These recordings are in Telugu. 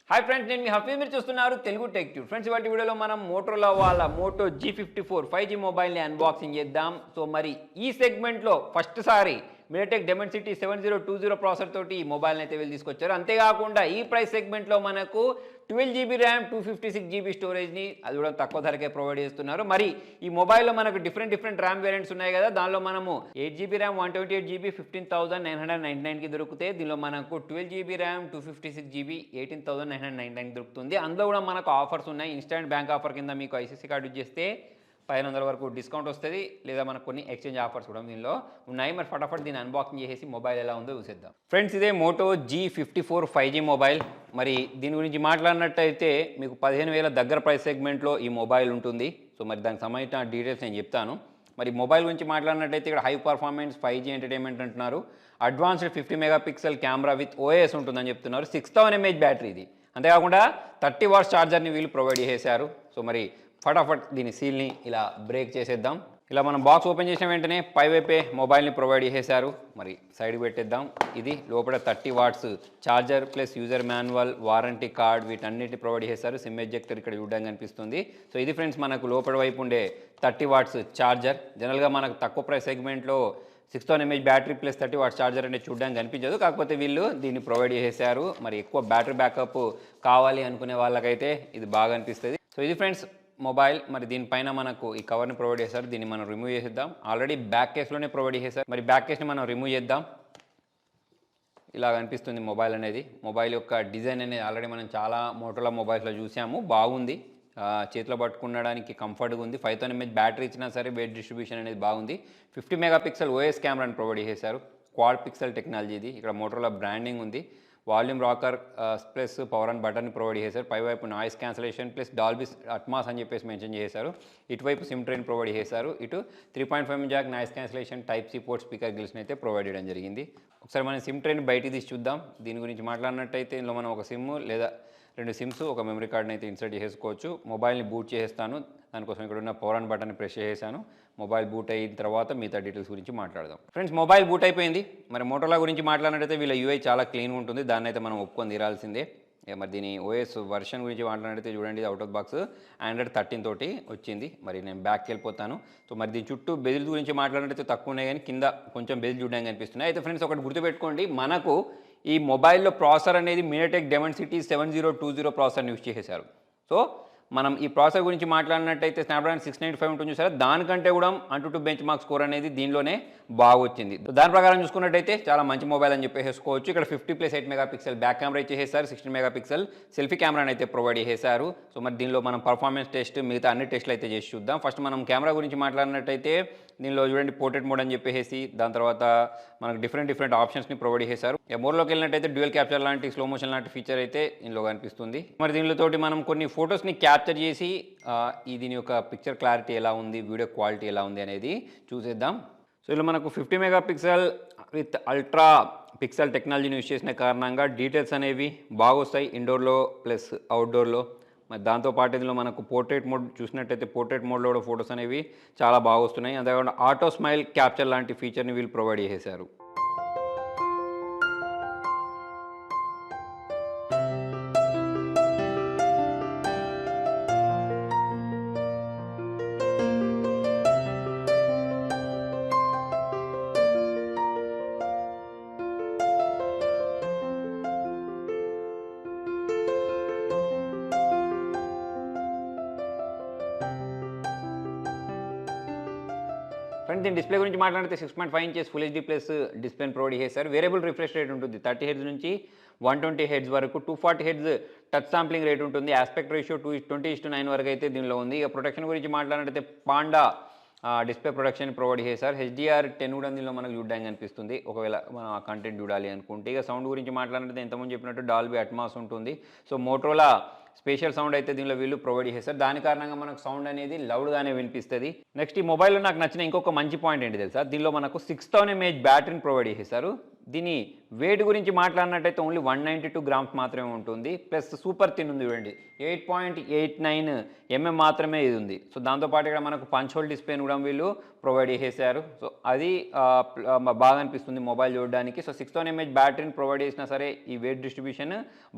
హాయ్ ఫ్రెండ్స్, నేను మీ హఫీజ్. మీరు చూస్తున్నారు తెలుగు టెక్ ట్యూబ్. ఫ్రెండ్స్, ఇవాటి వీడియోలో మనం మోటోలా వాళ్ళ మోటో G54 5G మొబైల్ని అన్బాక్సింగ్ చేద్దాం. సో మరి ఈ సెగ్మెంట్లో ఫస్ట్ సారి మినిటెక్ డెమెన్సిటీ 7020 ప్రాసెసర్ తోటి ఈ మొబైల్ని అయితే వీళ్ళు తీసుకొచ్చారు. అంతేకాకుండా ఈ ప్రైస్ సెగ్మెంట్లో మనకు 12GB ర్యామ్ 256GB స్టోరేజ్ని అది కూడా తక్కువ ధరకే ప్రొవైడ్ చేస్తున్నారు. మరి ఈ మొబైల్లో మనకు డిఫరెంట్ ర్యామ్ వేరియంట్స్ ఉన్నాయి కదా, దానిలో మనము 8GB ర్యామ్ 128GB 15,999కి దొరికితే, దీనిలో మనకు 12GB ర్యామ్ 256GB 18,999 దొరుకుతుంది. అందులో కూడా మనకు ఆఫర్స్ ఉన్నాయి. ఇన్స్టాంట్ బ్యాంక్ ఆఫర్ కింద మీకు ఐసీసీ కార్డు ఇచ్చేస్తే 1500 వరకు డిస్కౌంట్ వస్తుంది, లేదా మనకు కొన్ని ఎక్స్చేంజ్ ఆఫర్స్ కూడా దీనిలో ఉన్నాయి. మరి ఫటాఫట్ దీన్ని అన్బాక్సింగ్ చేసి మొబైల్ ఎలా ఉందో చూసేద్దాం. ఫ్రెండ్స్, ఇదే మోటో G54 5G మొబైల్. మరి దీని గురించి మాట్లాడినట్టయితే మీకు 15,000 దగ్గర ప్రైస్ సెగ్మెంట్లో ఈ మొబైల్ ఉంటుంది. సో మరి దానికి సంబంధించిన డీటెయిల్స్ నేను చెప్తాను. మరి మొబైల్ గురించి మాట్లాడినట్టయితే ఇక్కడ హై పర్ఫార్మెన్స్ 5G ఎంటర్టైన్మెంట్ అంటున్నారు. Advanced 50 megapixel camera with OS ఉంటుందని చెప్తున్నారు. 6000 mAh బ్యాటరీ ఇది. అంతేకాకుండా 30 వాట్స్ ఛార్జర్ని వీళ్ళు ప్రొవైడ్ చేశారు. సో మరి ఫటాఫట్ దీని సీల్ని ఇలా బ్రేక్ చేసేద్దాం. ఇలా మనం బాక్స్ ఓపెన్ చేసిన వెంటనే పైవైపే మొబైల్ని ప్రొవైడ్ చేశారు. మరి సైడ్కి పెట్టేద్దాం. ఇది లోపల 30 watts charger plus user manual, warranty card, వీటన్నిటిని ప్రొవైడ్ చేశారు. సిమ్ ఎజెక్టర్ ఇక్కడ చూడడానికి కనిపిస్తుంది. సో ఇది ఫ్రెండ్స్ మనకు లోపల వైపు ఉండే 30 వాట్స్ ఛార్జర్. జనరల్గా మనకు తక్కువ ప్రైస్ సెగ్మెంట్లో 6000 mAh battery plus 30 watts charger అనేది చూడడానికి కనిపించదు. కాకపోతే వీళ్ళు దీన్ని ప్రొవైడ్ చేశారు. మరి ఎక్కువ బ్యాటరీ బ్యాకప్ కావాలి అనుకునే వాళ్ళకైతే ఇది బాగా అనిపిస్తుంది. సో ఇది ఫ్రెండ్స్ మొబైల్. మరి దీనిపైన మనకు ఈ కవర్ని ప్రొవైడ్ చేశారు. దీన్ని మనం రిమూవ్ చేసేద్దాం. ఆల్రెడీ బ్యాక్ కేస్లోనే ప్రొవైడ్ చేశారు. మరి బ్యాక్ కేస్ని మనం రిమూవ్ చేద్దాం. ఇలా కనిపిస్తుంది మొబైల్ అనేది. మొబైల్ యొక్క డిజైన్ అనేది ఆల్రెడీ మనం చాలా మోటోలా మొబైల్స్లో చూసాము. బాగుంది, చేతిలో పట్టుకునడానికి కంఫర్ట్గా ఉంది. 5000 mAh బ్యాటరీ ఇచ్చినా సరే వెయిట్ డిస్ట్రిబ్యూషన్ అనేది బాగుంది. 50 మెగాపిక్సెల్ ఓఎస్ కెమెరాని ప్రొవైడ్ చేశారు. క్వాడ్ పిక్సెల్ టెక్నాలజీ ఇది. ఇక్కడ మోటోలా బ్రాండింగ్ ఉంది. Volume rocker plus power and బటన్ని ప్రొవైడ్ చేశారు. పైవైపు noise cancellation plus Dolby Atmos అని చెప్పేసి మెన్షన్ చేశారు. ఇటువైపు సిమ్ ట్రైన్ ప్రొవైడ్ చేశారు. ఇటు 3.5 jack noise cancellation type C port speaker గిల్స్ని అయితే ప్రొవైడ్ చేయడం జరిగింది. ఒకసారి మనం సిమ్ ట్రైన్ బయటికి తీసి చూద్దాం. దీని గురించి మాట్లాడినట్టయితే ఇందులో మనం ఒక సిమ్ లేదా 2 సిమ్స్, ఒక మెమరీ కార్డ్ని అయితే ఇన్సర్ట్ చేసుకోవచ్చు. మొబైల్ని బూట్ చేసేస్తాను. దానికోసం ఇక్కడ ఉన్న పవర్ అండ్ బటన్ని ప్రెస్ చేశాను. మొబైల్ బూట్ అయిన తర్వాత మిగతా డీటెయిల్స్ గురించి మాట్లాడదాం. ఫ్రెండ్స్, మొబైల్ బూట్ అయిపోయింది. మరి మోటోలా గురించి మాట్లాడినట్టయితే వీళ్ళ యూఐ చాలా క్లీన్గా ఉంటుంది. దాన్ని అయితే మనం ఒప్పుకొని తీరాల్సిందే. మరి దీని ఓఎస్ వర్షన్ గురించి మాట్లాడితే చూడండి, అవుట్ ఆఫ్ బాక్స్ Android 13 తోటి వచ్చింది. మరి నేను బ్యాక్కి వెళ్ళిపోతాను. సో మరి దీని చుట్టూ బెజిల్ గురించి మాట్లాడినట్టయితే తక్కువ ఉన్నాయి, కానీ కింద కొంచెం బెజిల్ చూడడానికి కనిపిస్తున్నాయి. అయితే ఫ్రెండ్స్, ఒకటి గుర్తుపెట్టుకోండి, మనకు ఈ మొబైల్లో ప్రాసెసర్ అనేది మినిటెక్ డెమెన్సిటీ 7020 ప్రాసెసర్ని యూజ్ చేసేశారు. సో మనం ఈ ప్రాసెసర్ గురించి మాట్లాడినట్టయితే స్నాప్డ్రాగన్ 695 ఉంటుంది చూసారా, దానికంటే కూడా అంటూ బెంచ్ మార్క్ స్కోర్ అనేది దీనిలోనే బాగా వచ్చింది. దాని ప్రకారం చూసుకున్నట్టయితే చాలా మంచి మొబైల్ అని చెప్పేసుకోవచ్చు. ఇక్కడ 50+8 మెగాపిక్సెల్ బ్యాక్ కెమెరా ఇచ్చేసారు. 16 మెగాపిక్సెల్ సెల్ఫీ కెమెరాని అయితే ప్రొవైడ్ చేశారు. సో మరి దీనిలో మనం పర్ఫార్మెన్స్ టెస్ట్ మిగతా అన్ని టెస్ట్లు అయితే చేసి చూద్దాం. ఫస్ట్ మనం కెమెరా గురించి మాట్లాడినట్టయితే దీనిలో చూడండి పోర్ట్రేట్ మోడ్ అని చెప్పేసి, దాని తర్వాత మనకు డిఫరెంట్ ఆప్షన్స్ని ప్రొవైడ్ చేశారు. మోడ్లోకి వెళ్ళినట్టయితే డ్యూయల్ క్యాప్చర్ లాంటి స్లో మోషన్ లాంటి ఫీచర్ అయితే ఇందులో కనిపిస్తుంది. మరి దీనిలో తోటి మనం కొన్ని ఫొటోస్ని క్యాప్చర్ చేసి దీని యొక్క పిక్చర్ క్లారిటీ ఎలా ఉంది, వీడియో క్వాలిటీ ఎలా ఉంది అనేది చూసేద్దాం. సో ఇలా మనకు 50 మెగాపిక్సెల్ విత్ అల్ట్రా పిక్సెల్ టెక్నాలజీని యూజ్ చేసిన కారణంగా డీటెయిల్స్ అనేవి బాగా వస్తాయి ఇండోర్లో ప్లస్ అవుట్డోర్లో. మరి దాంతోపాటు ఇందులో మనకు పోర్ట్రేట్ మోడ్ చూసినట్టయితే పోర్ట్రేట్ మోడ్లో కూడా ఫొటోస్ అనేవి చాలా బాగా వస్తున్నాయి. అంతేకాకుండా ఆటో స్మైల్ క్యాప్చర్ లాంటి ఫీచర్ని వీళ్ళు ప్రొవైడ్ చేశారు. ఫ్రెండ్స్, దీని డిస్ప్లే గురించి మాట్లాడితే 6.5 ఇంచెస్ ఫుల్ హెచ్డీ ప్లస్ డిస్ప్లేని ప్రొవైడ్ చేశారు. వేరియబుల్ రిఫ్రెష్ రేట్ ఉంటుంది 30 హెర్ట్జ్ నుంచి 120 హెర్ట్జ్ వరకు. 240 హెర్ట్జ్ టచ్ సాంప్లింగ్ రేట్ ఉంటుంది. ఆస్పెక్ట్ రేషియో 20:9 వరకు అయితే దీనిలో ఉంది. ఇక ప్రొటెక్షన్ గురించి మాట్లాడితే పాండా డిస్ప్లే ప్రొటెక్షన్ ప్రొవైడ్ చేశారు. HDR10 కూడా దీనిలో మనకు చూడడానికి కనిపిస్తుంది ఒకవేళ మనం ఆ కంటెంట్ చూడాలి అనుకుంటే. ఇక సౌండ్ గురించి మాట్లాడితే ఇంతకుముందు చెప్పినట్టు డాల్బీ అట్మాస్ ఉంటుంది. సో మోటోలా స్పెషల్ సౌండ్ అయితే దీనిలో వీళ్ళు ప్రొవైడ్ చేస్తారు. దాని కారణంగా మనకు సౌండ్ అనేది లౌడ్గానే వినిపిస్తుంది. నెక్స్ట్ ఈ మొబైల్లో నాకు నచ్చిన ఇంకొక మంచి పాయింట్ ఏంటి తెలుసా, దీనిలో మనకు 6000 mAh బ్యాటరీని ప్రొవైడ్ చేశారు. దీని వెయిట్ గురించి మాట్లాడినట్టయితే ఓన్లీ 192 గ్రామ్స్ మాత్రమే ఉంటుంది. ప్లస్ సూపర్ థిన్ ఉంది చూడండి, 8.89 మాత్రమే ఇది ఉంది. సో దాంతోపాటు ఇక్కడ మనకు పంచ్ హోల్ డిస్ప్లేని కూడా వీళ్ళు ప్రొవైడ్ చేసేసారు. సో అది బాగా అనిపిస్తుంది మొబైల్ చూడడానికి. సో 6000 mAh బ్యాటరీని ప్రొవైడ్ చేసినా సరే ఈ వెయిట్ డిస్ట్రిబ్యూషన్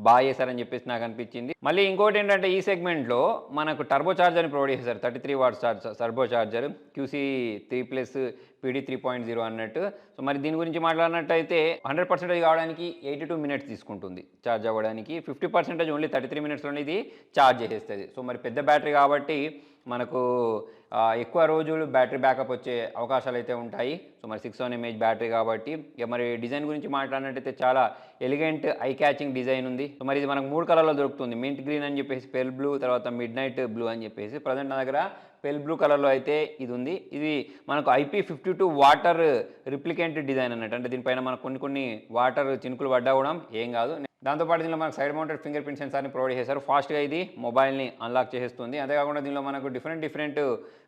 బాగా చేశారని చెప్పేసి నాకు అనిపించింది. మళ్ళీ ఇంకోటి ఏంటంటే ఈ సెగ్మెంట్లో మనకు టర్బో చార్జర్ని ప్రొవైడ్ చేశారు. 33 watts turbo charger QC3+ PD 3.0 అన్నట్టు. సో మరి దీని గురించి మాట్లాడినట్టయితే 100% కావడానికి 82 మినిట్స్ తీసుకుంటుంది ఛార్జ్ అవ్వడానికి. 50% ఓన్లీ 33 మినిట్స్లోనే ఇది ఛార్జ్ చేసేస్తుంది. సో మరి పెద్ద బ్యాటరీ కాబట్టి మనకు ఎక్కువ రోజులు బ్యాటరీ బ్యాకప్ వచ్చే అవకాశాలు అయితే ఉంటాయి. సో మరి 6000 mAh బ్యాటరీ కాబట్టి. ఇక మరి డిజైన్ గురించి మాట్లాడినట్టయితే చాలా ఎలిగెంట్ ఐ క్యాచింగ్ డిజైన్ ఉంది. సో మరి ఇది మనకు 3 కలర్లో దొరుకుతుంది. మింట్ గ్రీన్ అని చెప్పేసి, పెల్ బ్లూ, తర్వాత మిడ్ నైట్ బ్లూ అని చెప్పేసి. ప్రజెంట్ నా దగ్గర పెల్ బ్లూ కలర్లో అయితే ఇది ఉంది. ఇది మనకు IP52 వాటర్ రిప్లికెంట్ డిజైన్ అన్నట్టు. అంటే దీనిపైన మనకు కొన్ని వాటర్ చినుకులు పడ్డా కూడా ఏం కాదు. దాంతోపాటు దీనిలో మనకు సైడ్ మౌంటెడ్ ఫింగర్ ప్రింట్ సెన్సార్ని ప్రొవైడ్ చేశారు. ఫాస్ట్గా ఇది మొబైల్ని అన్లాక్ చేసేస్తుంది. అంతేకాకుండా దీనిలో మనకు డిఫరెంట్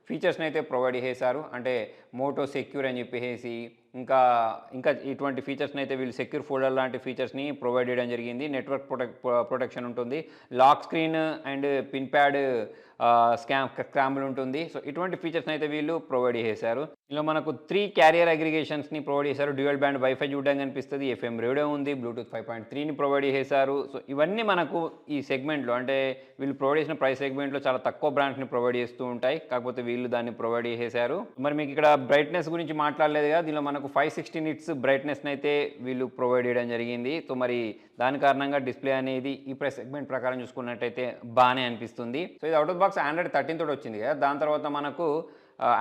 ఫీచర్స్ని అయితే ప్రొవైడ్ చేశారు. అంటే మోటో సెక్యూర్ అని చెప్పేసి ఇంకా ఇటువంటి ఫీచర్స్ని అయితే వీళ్ళు సెక్యూర్ ఫోల్డర్ లాంటి ఫీచర్స్ని ప్రొవైడ్ చేయడం జరిగింది. నెట్వర్క్ ప్రొటెక్షన్ ఉంటుంది, lock screen and pin pad scramble ఉంటుంది. సో ఇటువంటి ఫీచర్స్ని అయితే వీళ్ళు ప్రొవైడ్ చేశారు. ఇందులో మనకు 3 క్యారియర్ అగ్రిగేషన్స్ని ప్రొవైడ్ చేశారు. డ్యూయల్ బ్యాండ్ వైఫై చూడడానికి కనిపిస్తుంది, FM రేడియో ఉంది, బ్లూటూత్ 5.3ని ప్రొవైడ్ చేశారు. సో ఇవన్నీ మనకు ఈ సెగ్మెంట్లో, అంటే వీళ్ళు ప్రొవైడ్ చేసిన ప్రైస్ సెగ్మెంట్లో చాలా తక్కువ బ్రాండ్స్ని ప్రొవైడ్ చేస్తూ ఉంటాయి. కాకపోతే వీళ్ళు దాన్ని ప్రొవైడ్ చేశారు. మరి మీకు ఇక్కడ బ్రైట్నెస్ గురించి మాట్లాడలేదు కదా, దీనిలో మనకు 560 నిట్స్ బ్రైట్నెస్ని అయితే వీళ్ళు ప్రొవైడ్ చేయడం జరిగింది. సో మరి దాని కారణంగా డిస్ప్లే అనేది ఈ ప్రైస్ సెగ్మెంట్ ప్రకారం చూసుకున్నట్టయితే బాగానే అనిపిస్తుంది. సో ఇది అవుట్ ఆఫ్ బాక్స్ Android 13 తోటి వచ్చింది కదా, దాని తర్వాత మనకు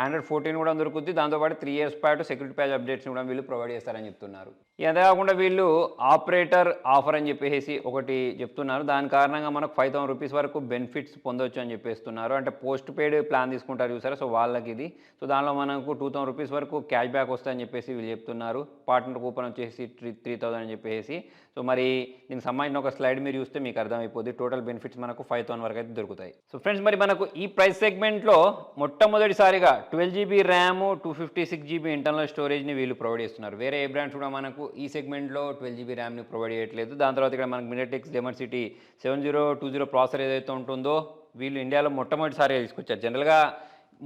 Android 14 కూడా దొరుకుతుంది. దాంతోపాటు 3 years పాటు సెక్యూరిటీ ప్యాచ్ అప్డేట్స్ని కూడా వీళ్ళు ప్రొవైడ్ చేస్తారని చెప్తున్నారు. అదే కాకుండా వీళ్ళు ఆపరేటర్ ఆఫర్ అని చెప్పేసి ఒకటి చెప్తున్నారు. దాని కారణంగా మనకు 5000 రూపీస్ వరకు బెనిఫిట్స్ పొందొచ్చు అని చెప్పేస్తున్నారు. అంటే పోస్ట్ పెయిడ్ ప్లాన్ తీసుకుంటారు చూసారా, సో వాళ్ళకి ఇది. సో దానిలో మనకు 2000 రూపీస్ వరకు క్యాష్ బ్యాక్ వస్తాయని చెప్పేసి వీళ్ళు చెప్తున్నారు. పార్ట్నర్ కూపన్ వచ్చేసి 3000 అని చెప్పేసి. సో మరి దీనికి సంబంధించిన ఒక స్లైడ్ మీరు చూస్తే మీకు అర్థమైపోద్ది. టోటల్ బెనిఫిట్స్ మనకు 5000 వరకు అయితే దొరుకుతాయి. సో ఫ్రెండ్స్, మరి మనకు ఈ ప్రైస్ సెగ్మెంట్లో మొట్టమొదటిసారిగా 12 GB ర్యామ్, 256 GB ఇంటర్నల్ స్టోరేజ్ని వీళ్ళు ప్రొవైడ్ చేస్తున్నారు. వేరే ఏ బ్రాండ్స్ కూడా మనకు ఈ సెగ్మెంట్లో 12 GB ర్యామ్ని ప్రొవైడ్ చేయట్లేదు. దాని తర్వాత ఇక్కడ మనకు మినిటెక్స్ డెమన్సిటీ 7020 ప్రాసెసర్ ఏదైతే ఉంటుందో వీళ్ళు ఇండియాలో మొట్టమొదటిసారిగా తీసుకొచ్చారు. జనరల్గా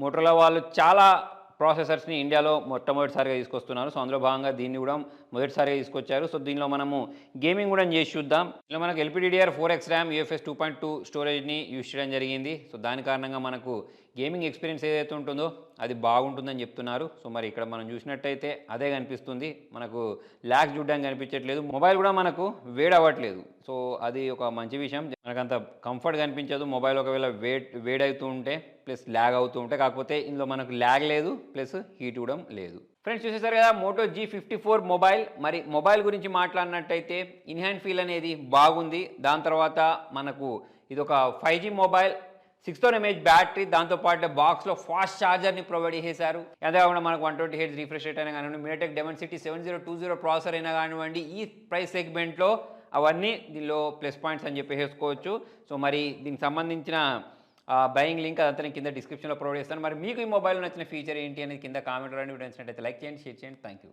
మోటరోలా వాళ్ళు చాలా ప్రాసెసర్స్ని ఇండియాలో మొట్టమొదటిసారిగా తీసుకొస్తున్నారు. సో అందులో భాగంగా దీన్ని కూడా మొదటిసారిగా తీసుకొచ్చారు. సో దీనిలో మనము గేమింగ్ కూడా చేసి చూద్దాం. ఇలా మనకు LPDDR4X ర్యామ్, UFS 2.2 స్టోరేజ్ని యూజ్ చేయడం జరిగింది. సో దాని కారణంగా మనకు గేమింగ్ ఎక్స్పీరియన్స్ ఏదైతే ఉంటుందో అది బాగుంటుందని చెప్తున్నారు. సో మరి ఇక్కడ మనం చూసినట్టయితే అదే కనిపిస్తుంది. మనకు ల్యాగ్స్ చూడడానికి కనిపించట్లేదు, మొబైల్ కూడా మనకు వేడవ్వట్లేదు. సో అది ఒక మంచి విషయం. మనకంత కంఫర్ట్ కనిపించదు మొబైల్ ఒకవేళ వేడవుతూ ఉంటే, ప్లస్ ల్యాగ్ అవుతూ ఉంటే. కాకపోతే ఇందులో మనకు ల్యాగ్ లేదు, ప్లస్ హీట్ కూడా లేదు. ఫ్రెండ్స్ చూసేసారు కదా Moto G54 మొబైల్. మరి మొబైల్ గురించి మాట్లాడినట్టయితే ఇన్హ్యాండ్ ఫీల్ అనేది బాగుంది. దాని తర్వాత మనకు ఇది ఒక 5G మొబైల్, 6000 mAh బ్యాటరీ, దాంతోపాటు బాక్స్లో ఫాస్ట్ ఛార్జర్ని ప్రొవైడ్ చేశారు. అదే కాకుండా మనకు 120 Hz రిఫ్రెష్ రేట్ అయినా కానివ్వండి, మినిటెక్ డెమన్సిటీ 7020 ప్రాసెసర్ అయినా కానివ్వండి, ఈ ప్రైస్ సెగ్మెంట్లో అవన్నీ దీనిలో ప్లస్ పాయింట్స్ అని చెప్పేసుకోవచ్చు. సో మరి దీనికి సంబంధించిన బయింగ్ లింక్ అదంతా నేను కింద డిస్క్రిప్షన్లో ప్రొవైడ్ చేస్తాను. మరి మీకు ఈ మొబైల్ నచ్చిన ఫీచర్ ఏంటి అనేది కింద కామెంట్ రాండి. వీడియో నచ్చినట్టయితే లైక్ చేయండి, షేర్ చేయండి. Thank you.